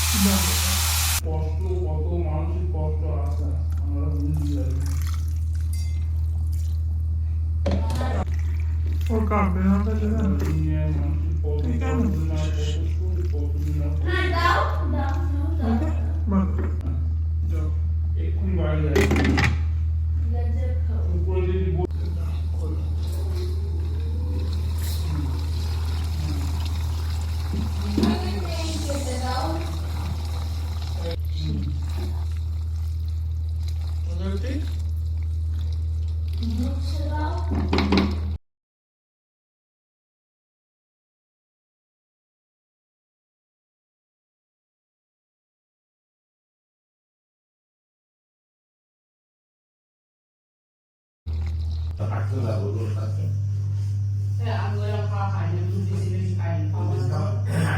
কষ্ট কত মানসিক কষ্ট আছে আমরা বুঝি আর ওর কাপড় না থাকে না দুনিয়ায় মানসিক কষ্ট কতদিন আর কত সুখ কতদিন আর দাও দাও দাও ভালো এক্ষুনি বাড়ি যায় গজব খাও উপরে যদি Ang walang kakain, yung di sila yung kain.